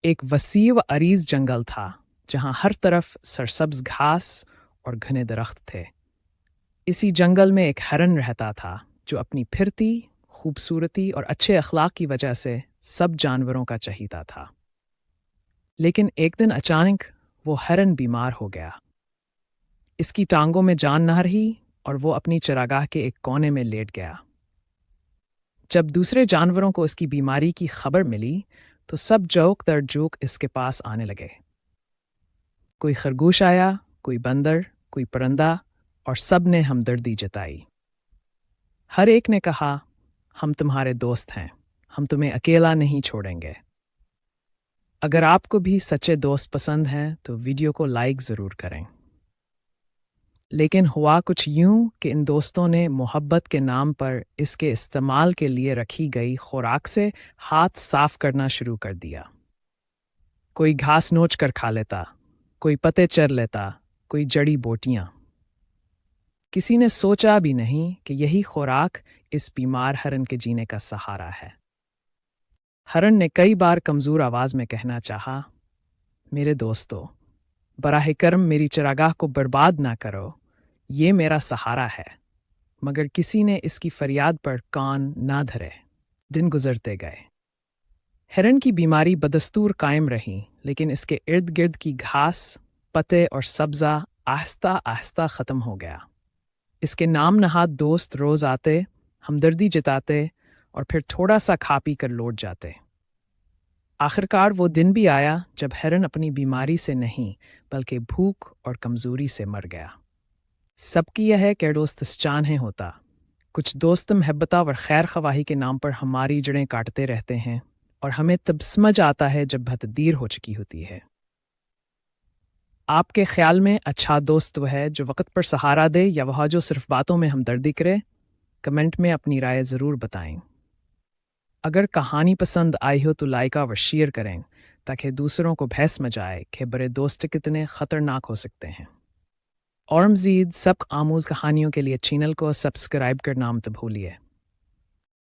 ایک وسیع و عریض جنگل تھا جہاں ہر طرف سرسبز گھاس اور گھنے درخت تھے۔ اسی جنگل میں ایک ہرن رہتا تھا جو اپنی پھرتی، خوبصورتی اور اچھے اخلاق کی وجہ سے سب جانوروں کا چہیتا تھا۔ لیکن ایک دن اچانک وہ ہرن بیمار ہو گیا۔ اس کی ٹانگوں میں جان نہ رہی اور وہ اپنی چراگاہ کے ایک کونے میں لیٹ گیا۔ جب دوسرے جانوروں کو اس کی بیماری کی خبر ملی تو سب جوک در جوک اس کے پاس آنے لگے۔ کوئی خرگوش آیا، کوئی بندر، کوئی پرندہ، اور سب نے ہمدردی جتائی۔ ہر ایک نے کہا، ہم تمہارے دوست ہیں، ہم تمہیں اکیلا نہیں چھوڑیں گے۔ اگر آپ کو بھی سچے دوست پسند ہیں تو ویڈیو کو لائک ضرور کریں۔ لیکن ہوا کچھ یوں کہ ان دوستوں نے محبت کے نام پر اس کے استعمال کے لیے رکھی گئی خوراک سے ہاتھ صاف کرنا شروع کر دیا۔ کوئی گھاس نوچ کر کھا لیتا، کوئی پتے چر لیتا، کوئی جڑی بوٹیاں۔ کسی نے سوچا بھی نہیں کہ یہی خوراک اس بیمار ہرن کے جینے کا سہارا ہے۔ ہرن نے کئی بار کمزور آواز میں کہنا چاہا، میرے دوستو، براہ کرم میری چراگاہ کو برباد نہ کرو، یہ میرا سہارا ہے۔ مگر کسی نے اس کی فریاد پر کان نہ دھرے۔ دن گزرتے گئے۔ ہرن کی بیماری بدستور قائم رہی، لیکن اس کے ارد گرد کی گھاس، پتے اور سبزہ آہستہ آہستہ ختم ہو گیا۔ اس کے نام نہاد دوست روز آتے، ہمدردی جتاتے اور پھر تھوڑا سا کھا پی کر لوٹ جاتے۔ آخرکار وہ دن بھی آیا جب ہرن اپنی بیماری سے نہیں بلکہ بھوک اور کمزوری سے مر گیا۔ سب کی یہ ہے کہ دوست چانے ہوتا۔ کچھ دوست محبت اور خیر خواہی کے نام پر ہماری جڑیں کاٹتے رہتے ہیں اور ہمیں تب سمجھ آتا ہے جب بہت دیر ہو چکی ہوتی ہے۔ آپ کے خیال میں اچھا دوست وہ ہے جو وقت پر سہارا دے یا وہ جو صرف باتوں میں ہمدردی کرے؟ کمنٹ میں اپنی رائے ضرور بتائیں۔ اگر کہانی پسند آئی ہو تو لائک اور شیئر کریں تاکہ دوسروں کو بحث میں جائے کہ برے دوست کتنے خطرناک ہو سکتے ہیں۔ اور مزید سبق آموز کہانیوں کے لیے چینل کو سبسکرائب کرنا مت بھولیے۔